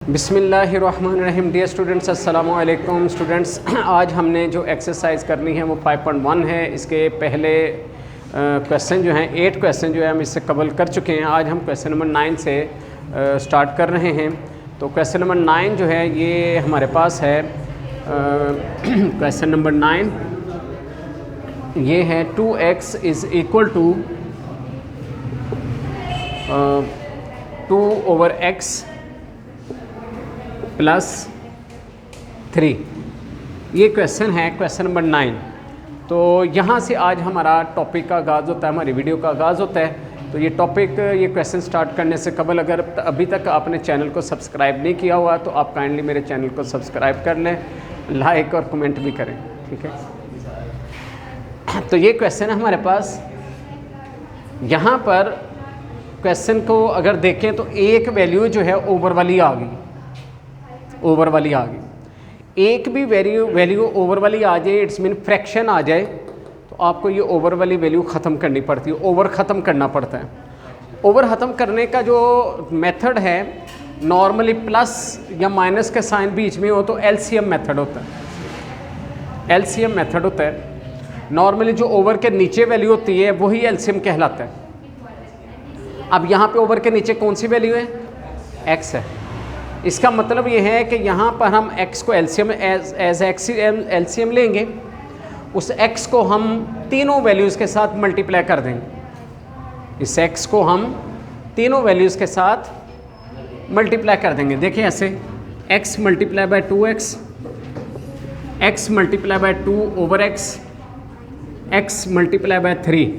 बिस्मिल्लाहिर्रहमानिर्रहीम। Dear students, अस्सलामु अलैकुम स्टूडेंट्स। आज हमने जो एक्सरसाइज करनी है वो 5.1 है। इसके पहले क्वेश्चन जो हैं 8 क्वेश्चन जो है हम इससे कवर कर चुके हैं। आज हम क्वेश्चन नंबर 9 से स्टार्ट कर रहे हैं। तो क्वेश्चन नंबर 9 जो है ये हमारे पास है क्वेश्चन नंबर 9 ये है 2x is equal to 2/x plus 3। ये क्वेश्चन है क्वेश्चन नंबर 9। तो यहाँ से आज हमारा टॉपिक का आगाज़ होता है, हमारी वीडियो का आगाज़ होता है। तो ये टॉपिक ये क्वेश्चन स्टार्ट करने से कबल अगर अभी तक आपने चैनल को सब्सक्राइब नहीं किया हुआ तो आप काइंडली मेरे चैनल को सब्सक्राइब कर लें, लाइक और कमेंट भी करें, ठीक है। तो ये क्वेश्चन है हमारे पास। यहाँ पर क्वेश्चन को अगर देखें तो एक वैल्यू जो है ओवर वाली आ गई, ओवर वाली आ गई। एक भी वैल्यू ओवर वाली आ जाए, इट्स मीन फ्रैक्शन आ जाए, तो आपको ये ओवर वाली वैल्यू ख़त्म करनी पड़ती है, ओवर ख़त्म करना पड़ता है। ओवर ख़त्म करने का जो मेथड है नॉर्मली प्लस या माइनस के साइन बीच में हो तो एलसीएम मेथड होता है। एलसीएम मेथड होता है। नॉर्मली जो ओवर के नीचे वैल्यू होती है वही एलसीएम कहलाता है। अब यहाँ पे ओवर के नीचे कौन सी वैल्यू है? एक्स है। इसका मतलब ये है कि यहाँ पर हम x को एलसीएम एज एलसीएम लेंगे, उस x को हम तीनों वैल्यूज़ के साथ मल्टीप्लाई कर देंगे। इस x को हम तीनों वैल्यूज़ के साथ मल्टीप्लाई कर देंगे। देखिए ऐसे x multiply by 2x, x multiply by 2/x, x multiply by 3।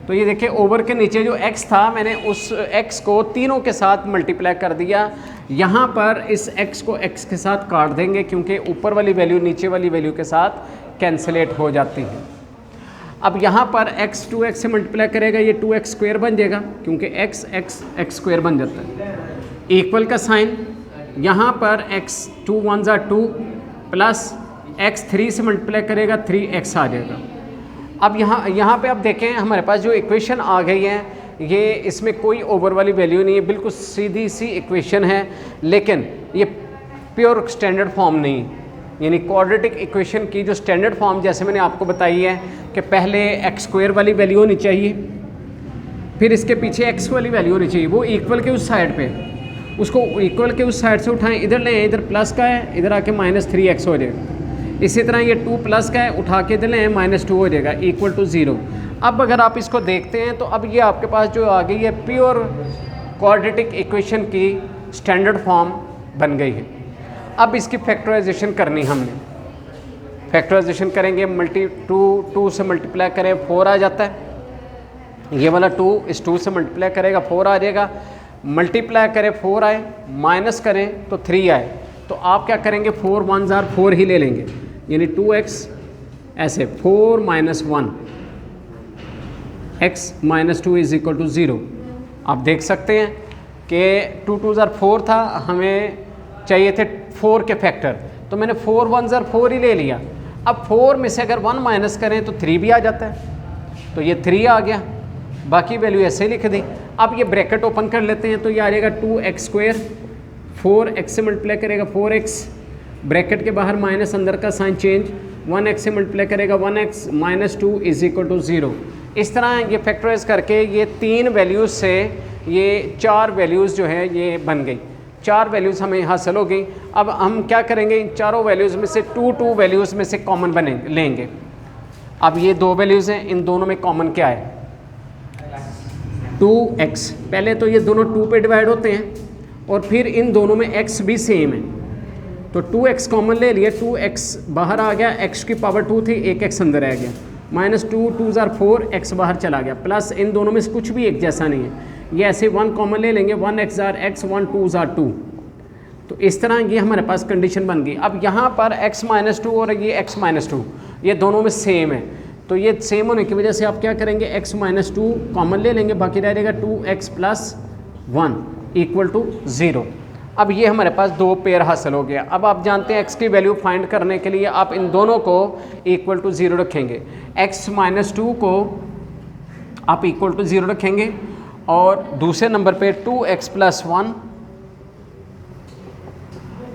तो ये देखिए ओवर के नीचे जो x था मैंने उस x को तीनों के साथ मल्टीप्लाई कर दिया। यहाँ पर इस x को x के साथ काट देंगे क्योंकि ऊपर वाली वैल्यू नीचे वाली वैल्यू के साथ कैंसलेट हो जाती है। अब यहाँ पर x 2x से मल्टीप्लाई करेगा, ये 2x स्क्वायर बन जाएगा क्योंकि x स्क्वायर बन जाता है। इक्वल का साइन, यहाँ पर x 2 1 2 प्लस x 3 से मल्टीप्लाई करेगा 3x आ जाएगा। अब यहाँ पे आप देखें हमारे पास जो इक्वेशन आ गई है ये इसमें कोई ओवर वाली वैल्यू नहीं है, बिल्कुल सीधी सी इक्वेशन है, लेकिन ये प्योर स्टैंडर्ड फॉर्म नहीं, यानी क्वाड्रेटिक इक्वेशन की जो स्टैंडर्ड फॉर्म जैसे मैंने आपको बताई है कि पहले x स्क्वायर वाली वैल्यू होनी चाहिए, फिर इसके पीछे x वाली वैल्यू होनी चाहिए, वो इक्वल के उस साइड पे, उसको इक्वल के उस साइड से उठाएं, इधर लें, इधर प्लस का है, इधर आके -3x हो जाएगा। इसी तरह ये 2 प्लस का है, उठा के इधर लें, -2 हो जाएगा, इक्वल टू 0। अब अगर आप इसको देखते हैं तो अब ये आपके पास जो आ गई है प्योर क्वाड्रेटिक इक्वेशन की स्टैंडर्ड फॉर्म बन गई है। अब इसकी फैक्टराइजेशन करनी हमने। फैक्टराइजेशन करेंगे, 2 से मल्टीप्लाई करें 4 आ जाता है। ये वाला 2 इस 2 से मल्टीप्लाई करेगा 4 आ जाएगा। मल्टीप्लाई करें 4 आए, माइनस करें तो 3 आए। तो आप क्या करेंगे 4 1 4 ही ले लेंगे, यानी 2x ऐसे 4 - 1 x - 2 इज इक्वल टू 0। आप देख सकते हैं कि 2 2 4 था, हमें चाहिए थे 4 के फैक्टर, तो मैंने 4 1 4 ही ले लिया। अब 4 में से अगर 1 माइनस करें तो 3 भी आ जाता है, तो ये 3 आ गया, बाकी वैल्यू ऐसे ही लिख दी। अब ये ब्रैकेट ओपन कर लेते हैं तो ये आ जाएगा 2x स्क्वायर, 4x से मल्टीप्लाई करेगा 4x, ब्रैकेट के बाहर माइनस, अंदर का साइन चेंज, 1x से मल्टीप्लाई करेगा 1x, -2 इज इक्वल टू 0। इस तरह ये फैक्टराइज करके ये 3 वैल्यूज़ से ये 4 वैल्यूज़ जो है ये बन गई। 4 वैल्यूज़ हमें हासिल हो गई। अब हम क्या करेंगे, इन चारों वैल्यूज़ में से 2 वैल्यूज़ में से कॉमन बनेंगे लेंगे। अब ये 2 वैल्यूज़ हैं, इन दोनों में कॉमन क्या है? 2x। पहले तो ये दोनों 2 पे डिवाइड होते हैं और फिर इन दोनों में x भी सेम है, तो 2x कॉमन ले लिया, 2x बाहर आ गया, x की पावर 2 थी, एक x अंदर आ गया, -2 2 4 x बाहर चला गया, प्लस इन दोनों में से कुछ भी एक जैसा नहीं है, ये ऐसे 1 कॉमन ले लेंगे, 1x x 1 2 2। तो इस तरह ये हमारे पास कंडीशन बन गई। अब यहाँ पर x -2 और ये x -2 ये दोनों में सेम है, तो ये सेम होने की वजह से आप क्या करेंगे, x -2 कॉमन ले लेंगे, बाकी रह जाएगा 2x + 1 इक्वल टू 0। अब ये हमारे पास 2 पेयर हासिल हो गया। अब आप जानते हैं x की वैल्यू फाइंड करने के लिए आप इन दोनों को इक्वल टू 0 रखेंगे। x -2 को आप इक्वल टू 0 रखेंगे और दूसरे नंबर पे 2x + 1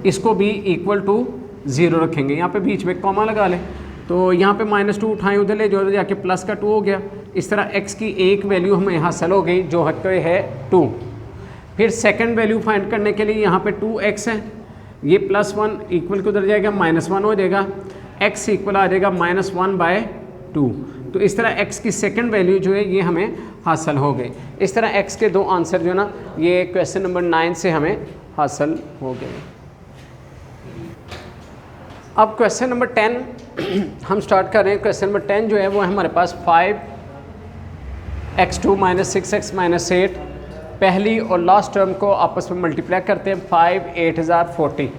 इसको भी इक्वल टू 0 रखेंगे। यहाँ पे बीच में कॉमा लगा लें, तो यहाँ पे -2 उठाएं, उधर ले जाओ, जाके प्लस का 2 हो गया। इस तरह x की एक वैल्यू हमें हासिल हो गई जो हक है 2। फिर सेकंड वैल्यू फाइंड करने के लिए यहाँ पे 2x है, ये +1 इक्वल के उधर जाएगा -1 हो जाएगा, x इक्वल आ जाएगा -1/2। तो इस तरह x की सेकंड वैल्यू जो है ये हमें हासिल हो गई। इस तरह x के 2 आंसर जो है ना ये क्वेश्चन नंबर 9 से हमें हासिल हो गए। अब क्वेश्चन नंबर 10 हम स्टार्ट कर रहे हैं। क्वेश्चन नंबर 10 जो है वो हमारे पास 5x2 - 6x - 8 पहली और लास्ट टर्म को आपस में मल्टीप्लाई करते हैं 5 8 हज़ार 40।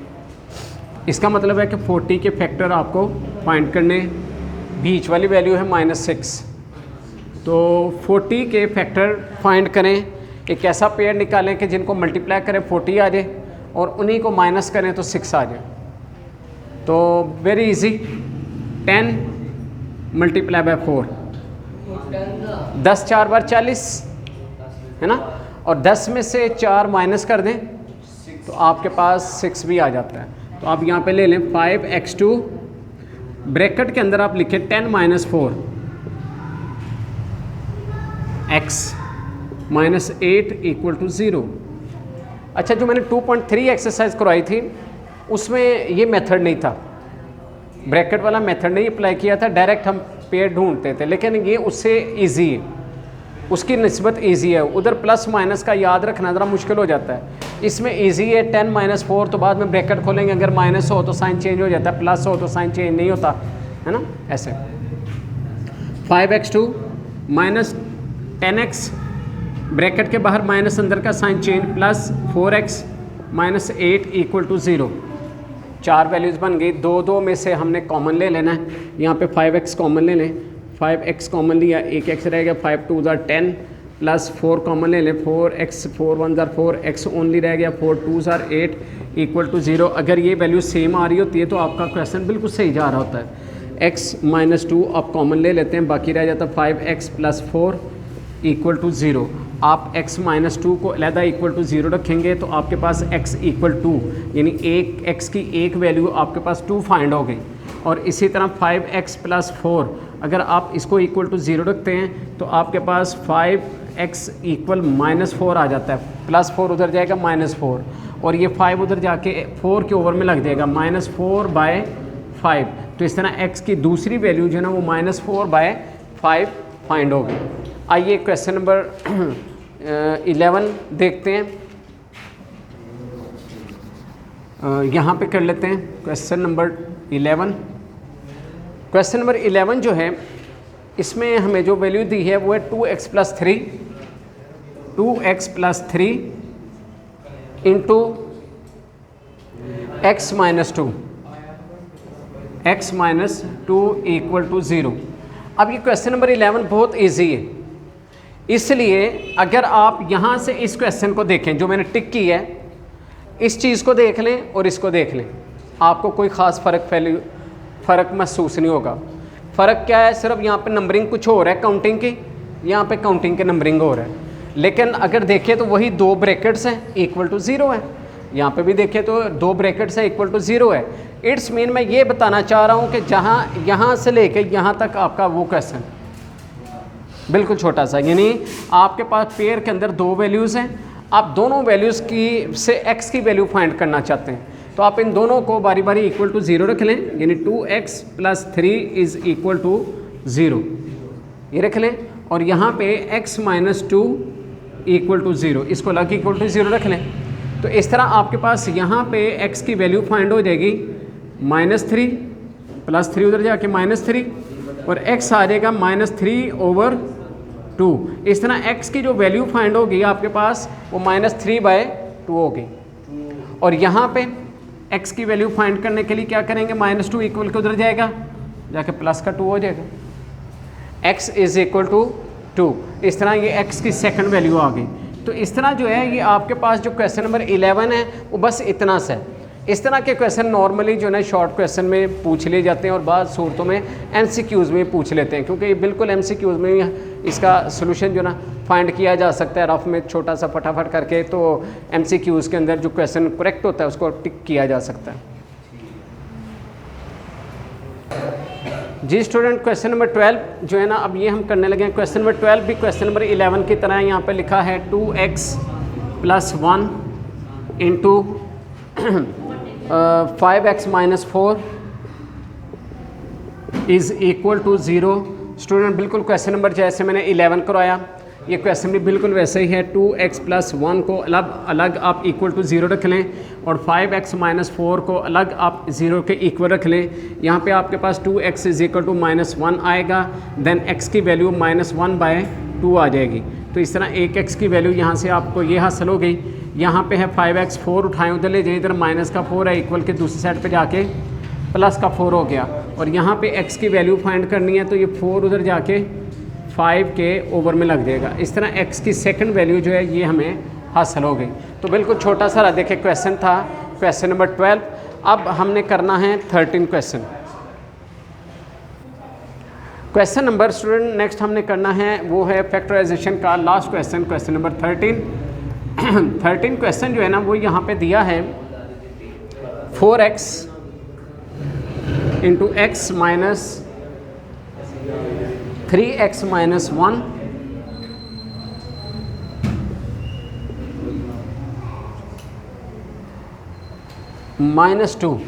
इसका मतलब है कि 40 के फैक्टर आपको फाइंड करने, बीच वाली वैल्यू है -6, तो 40 के फैक्टर फाइंड करें। एक ऐसा पेयर निकालें कि जिनको मल्टीप्लाई करें 40 आ जाए और उन्हीं को माइनस करें तो 6 आ जाए। तो वेरी इजी, 10 मल्टीप्लाई बाय 4, 10 4 बार 40 है ना, और 10 में से 4 माइनस कर दें तो आपके पास 6 भी आ जाता है। तो आप यहाँ पे ले लें 5x2, ब्रैकेट के अंदर आप लिखें 10 - 4 x - 8 = 0। अच्छा, जो मैंने 2.3 एक्सरसाइज करवाई थी उसमें ये मेथड नहीं था, ब्रैकेट वाला मेथड नहीं अप्लाई किया था, डायरेक्ट हम पेयर ढूंढते थे, लेकिन ये उससे इजी है, उसकी निस्बत इजी है। उधर प्लस माइनस का याद रखना ज़रा मुश्किल हो जाता है, इसमें इजी है। 10 - 4 तो बाद में ब्रैकेट खोलेंगे, अगर माइनस हो तो साइन चेंज हो जाता है, प्लस हो तो साइन चेंज नहीं होता है ना, ऐसे। 5x2 - 10x, ब्रैकेट के बाहर माइनस, अंदर का sign change, plus 4x - 8 = 0। 4 values बन गई। 2 में से हमने कॉमन ले लेना है, यहाँ पे 5x कॉमन ले लें, 5x कॉमन लिया, 1x रहेगा, 5 2 = 10 प्लस 4 कॉमन ले लें, 4x 4 1 = 4, x ओनली रह गया, 4 2 = 8 = 0। अगर ये वैल्यू सेम आ रही होती है तो आपका क्वेश्चन बिल्कुल सही जा रहा होता है। x - 2 आप कॉमन ले लेते हैं, बाकी रह जाता है 5x + 4 = 0। आप x - 2 को अलहदा = 0 रखेंगे तो आपके पास x = 2, यानी x की एक वैल्यू आपके पास 2 फाइंड हो गई। और इसी तरह 5x + 4 अगर आप इसको =0 रखते हैं तो आपके पास 5x = -4 आ जाता है, +4 उधर जाएगा -4, और ये 5 उधर जाके 4 के ओवर में लग जाएगा, -4/5। तो इस तरह x की दूसरी वैल्यू जो है ना वो -4/5 फाइंड होगी। आइए क्वेश्चन नंबर 11 देखते हैं। यहाँ पे कर लेते हैं क्वेश्चन नंबर 11। क्वेश्चन नंबर 11 जो है इसमें हमें जो वैल्यू दी है वो है 2x + 3 इंटू x - 2 = 0। अब ये क्वेश्चन नंबर 11 बहुत इजी है, इसलिए अगर आप यहाँ से इस क्वेश्चन को देखें जो मैंने टिक की है, इस चीज़ को देख लें और इसको देख लें, आपको कोई ख़ास फ़र्क महसूस नहीं होगा। फ़र्क क्या है, सिर्फ यहाँ पे नंबरिंग कुछ हो रहा है काउंटिंग की, यहाँ पे काउंटिंग के नंबरिंग हो रहा है। लेकिन अगर देखें तो वही 2 ब्रैकेट्स हैं =0 है, यहाँ पे भी देखें तो 2 ब्रैकेट्स हैं =0 है। इट्स मीन मैं ये बताना चाह रहा हूँ कि जहाँ यहाँ से लेके यहाँ तक आपका वो क्वेश्चन बिल्कुल छोटा सा, यानी आपके पास पेयर के अंदर 2 वैल्यूज़ हैं, आप दोनों वैल्यूज़ की से x की वैल्यू फाइंड करना चाहते हैं, तो आप इन दोनों को बारी बारी =0 रख लें, यानी 2x + 3 = 0 ये रख लें, और यहाँ पे x - 2 = 0, इसको अलग =0 रख लें। तो इस तरह आपके पास यहाँ पे x की वैल्यू फाइंड हो जाएगी -3 + 3 उधर जाके -3, और x आ जाएगा -3/2। इस तरह x की जो वैल्यू फाइंड होगी आपके पास वो -3/2 होगी। और यहाँ पे x की वैल्यू फाइंड करने के लिए क्या करेंगे, -2 इक्वल के उधर जाएगा, जाके प्लस का 2 हो जाएगा, x = 2। इस तरह ये x की सेकंड वैल्यू आ गई। तो इस तरह जो है ये आपके पास जो क्वेश्चन नंबर 11 है वो बस इतना सा है, इस तरह के क्वेश्चन नॉर्मली जो है ना शॉर्ट क्वेश्चन में पूछ लिए जाते हैं और बाद सूरतों में एमसीक्यूज़ में पूछ लेते हैं, क्योंकि ये बिल्कुल एमसीक्यूज़ में इसका सोल्यूशन जो ना फाइंड किया जा सकता है रफ में छोटा सा फटाफट करके। तो एमसीक्यूज़ के अंदर जो क्वेश्चन करेक्ट होता है उसको टिक किया जा सकता है। जी स्टूडेंट, क्वेश्चन नंबर 12 जो है ना अब ये हम करने लगे हैं। क्वेश्चन नंबर 12 भी क्वेश्चन नंबर 11 की तरह यहाँ पे लिखा है 2x + 1 into 5x - 4 is equal to 0। Student बिल्कुल क्वेश्चन नंबर जैसे मैंने 11 करवाया, ये क्वेश्चन भी बिल्कुल वैसे ही है। 2x + 1 को अलग अलग आप इक्वल टू 0 रख लें और 5x - 4 को अलग आप 0 के इक्वल रख लें। यहाँ पे आपके पास 2x = -1 आएगा, देन x की वैल्यू -1/2 आ जाएगी। तो इस तरह एक x की वैल्यू यहाँ से आपको ये हासिल हो गई। यहाँ पे है 5x, 4 उठाएँ उधर ले जाए, इधर माइनस का 4 है, इक्वल के दूसरी साइड पे जाके प्लस का 4 हो गया। और यहाँ पे x की वैल्यू फाइंड करनी है तो ये 4 उधर जाके 5 के ओवर में लग जाएगा। इस तरह x की सेकंड वैल्यू जो है ये हमें हासिल हो गई। तो बिल्कुल छोटा सा देखिए क्वेश्चन था, क्वेश्चन नंबर 12। अब हमने करना है 13 question. Question number student next हमने करना है वो है फैक्टराइजेशन का last question, question number 13। 13 question जो है ना वो यहाँ पे दिया है 4x into x minus 3x - 1 -2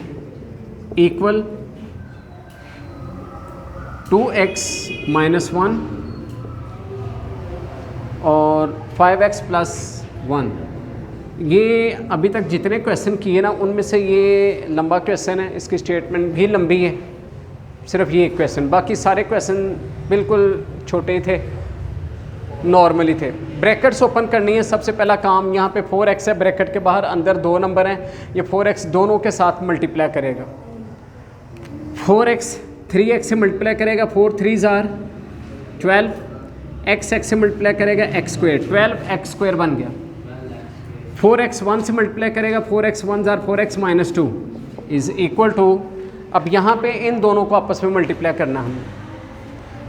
equal 2x - 1 और 5x + 1। ये अभी तक जितने क्वेश्चन किए ना उनमें से ये लंबा क्वेश्चन है, इसकी स्टेटमेंट भी लंबी है, सिर्फ ये एक क्वेश्चन, बाकी सारे क्वेश्चन बिल्कुल छोटे थे, नॉर्मली थे। ब्रैकेट्स ओपन करनी है सबसे पहला काम। यहाँ पे 4x है, ब्रैकेट के बाहर अंदर 2 नंबर हैं, ये 4x दोनों के साथ मल्टीप्लाई करेगा। 4x 3x से मल्टीप्लाई करेगा, 4 3 ज़ार 12, x से मल्टीप्लाई करेगा x², 12x² बन गया। 4x 1 से मल्टीप्लाई करेगा, 4x 1 tsar 4x - 2 is equal to, अब यहाँ पे इन दोनों को आपस में मल्टीप्लाई करना है।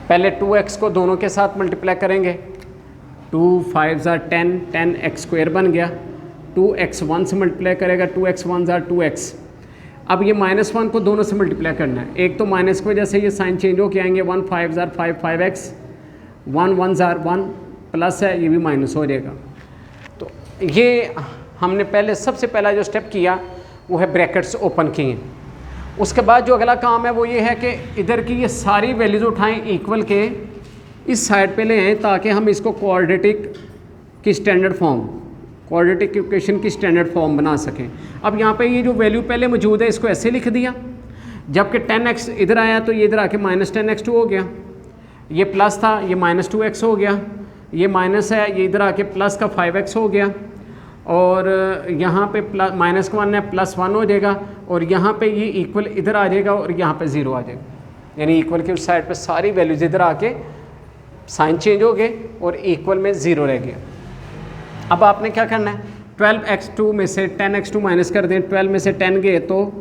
पहले 2x को दोनों के साथ मल्टीप्लाई करेंगे, 2 5 ज़ार 10, 10x² बन गया। 2x 1 से मल्टीप्लाई करेगा, 2x 1 ज़ार 2x। अब ये -1 को दोनों से मल्टीप्लाई करना है, एक तो माइनस की वजह से ये साइन चेंज हो के आएंगे, 1 5 ज़ार 5 5x, 1 1 ज़ार 1 प्लस है, ये भी माइनस हो जाएगा। तो ये हमने पहले सबसे पहला जो स्टेप किया वो है ब्रैकेट्स ओपन किए। उसके बाद जो अगला काम है वो ये है कि इधर की ये सारी वैल्यूज़ उठाएं, इक्वल के इस साइड पे ले आएँ ताकि हम इसको क्वाड्रेटिक की स्टैंडर्ड फॉर्म, क्वाड्रेटिक इक्वेशन की स्टैंडर्ड फॉर्म बना सकें। अब यहाँ पे ये जो वैल्यू पहले मौजूद है इसको ऐसे लिख दिया, जबकि 10x इधर आया तो ये इधर आके -10x2 हो गया, ये प्लस था ये -2x हो गया, ये माइनस है ये इधर आके प्लस का 5x हो गया, और यहाँ पे प्लस -1 है +1 हो जाएगा, और यहाँ पे ये इक्वल इधर आ जाएगा और यहाँ पे 0 आ जाएगा, यानी इक्वल के उस साइड पे सारी वैल्यूज इधर आके साइन चेंज हो गए और इक्वल में 0 रह गया। अब आपने क्या करना है, 12x2 में से 10x2 माइनस कर दें, 12 में से 10 गए तो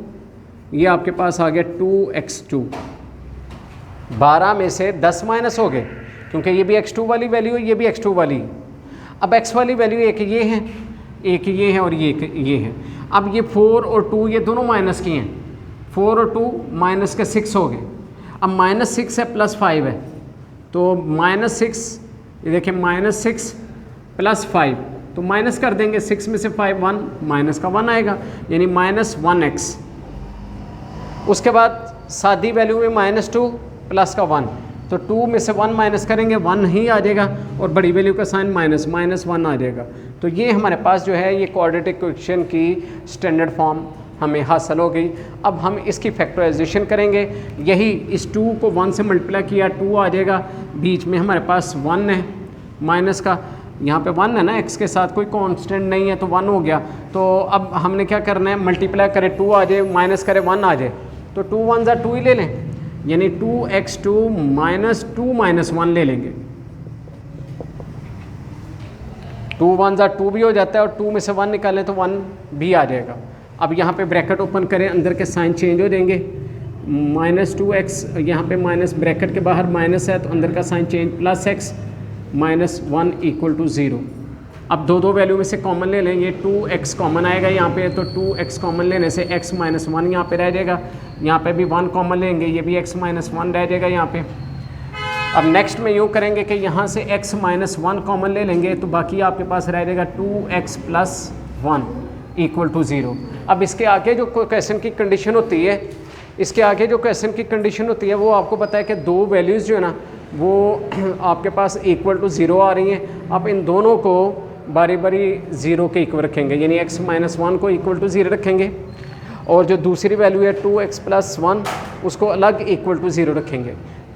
ये आपके पास आ गया 2x2। 12 में से 10 माइनस हो गए क्योंकि ये भी x2 वाली वैल्यू है, ये भी x2 वाली। अब x वाली वैल्यू एक ये है, एक ये है और ये है। अब ये 4 और 2 ये दोनों माइनस किए हैं, 4 और 2 माइनस के 6 हो गए। अब -6 है +5 है, तो -6 ये देखिए -6 +5 तो माइनस कर देंगे, 6 में से 5 1 माइनस का 1 आएगा, यानी -1x। उसके बाद सादी वैल्यू में -2 प्लस का 1, तो 2 में से 1 माइनस करेंगे 1 ही आ जाएगा, और बड़ी वैल्यू का साइन -1 आ जाएगा। तो ये हमारे पास जो है ये क्वाड्रेटिक इक्वेशन की स्टैंडर्ड फॉर्म हमें हासिल हो गई। अब हम इसकी फैक्टराइजेशन करेंगे, यही इस 2 को 1 से मल्टीप्लाई किया 2 आ जाएगा, बीच में हमारे पास 1 है माइनस का, यहाँ पे 1 है ना, x के साथ कोई कांस्टेंट नहीं है तो 1 हो गया। तो अब हमने क्या करना है, मल्टीप्लाई करें 2 आ जाए, माइनस करें 1 आ जाए, तो 2 1 ज़ा 2 ही ले लें, यानी 2x2 - 2 - 1 ले लेंगे। 2 1 ज़ा 2 भी हो जाता है और 2 में से 1 निकालें तो 1 भी आ जाएगा। अब यहाँ पे ब्रैकेट ओपन करें, अंदर के साइन चेंज हो जाएंगे, -2x, यहाँ पे माइनस ब्रैकेट के बाहर माइनस है तो अंदर का साइन चेंज, +x -1 = 0। अब दो वैल्यू में से कॉमन ले लें, ये 2x कॉमन आएगा यहाँ पे, तो 2x कॉमन लेने से x -1 यहाँ पे रह जाएगा, यहाँ पे भी 1 कॉमन लेंगे, ये भी x -1 रह जाएगा यहाँ पे। अब नेक्स्ट में यूँ करेंगे कि यहाँ से x -1 कॉमन ले लेंगे तो बाकी आपके पास रह जाएगा 2x + 1 = 0। अब इसके आगे जो क्वेश्चन की कंडीशन होती है, इसके आगे जो क्वेश्चन की कंडीशन होती है वो आपको पता है कि दो वैल्यूज़ जो है ना वो आपके पास =0 आ रही हैं। आप इन दोनों को बारी बारी 0 के इक्वल रखेंगे, यानी x -1 को =0 रखेंगे और जो दूसरी वैल्यू है 2x + 1 उसको अलग =0 रखेंगे।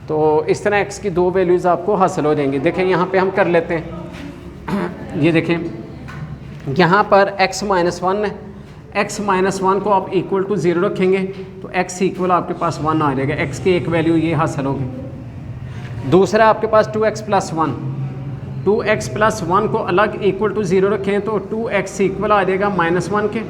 तो इस तरह x की दो वैल्यूज़ आपको हासिल हो जाएंगी। देखें यहाँ पे हम कर लेते हैं, ये देखें यहाँ पर x -1 है, x -1 को आप =0 रखेंगे तो x = आपके पास 1 आ जाएगा, x की एक वैल्यू ये हासिल होगी। दूसरा आपके पास 2x + 1, 2x + 1 को अलग =0 रखें तो 2x = आ जाएगा -1 के,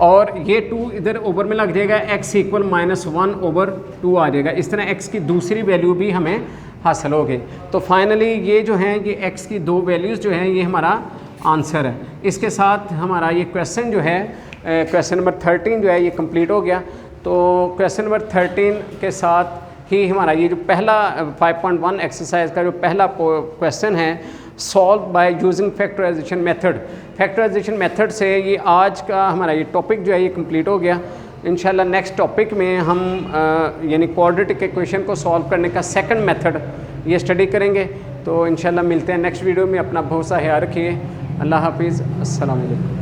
और ये 2 इधर ओवर में लग जाएगा, x = -1/2 आ जाएगा। इस तरह x की दूसरी वैल्यू भी हमें हासिल हो गई। तो फाइनली ये जो हैं ये x की दो वैल्यूज़ जो हैं ये हमारा आंसर है। इसके साथ हमारा ये क्वेश्चन जो है क्वेश्चन नंबर 13 जो है ये कंप्लीट हो गया। तो क्वेश्चन नंबर 13 के साथ ही हमारा ये जो पहला 5.1 एक्सरसाइज का जो पहला क्वेश्चन है, solve by using factorization method, factorization method से ये आज का हमारा ये टॉपिक जो है ये कंप्लीट हो गया। इंशाल्लाह नेक्स्ट टॉपिक में हम यानी क्वाड्रेटिक इक्वेशन को सॉल्व करने का सेकंड मेथड ये स्टडी करेंगे। तो इंशाल्लाह मिलते हैं नेक्स्ट वीडियो में। अपना बहुत सा ख्याल रखिए। अल्लाह हाफिज़, अस्सलाम वालेकुम।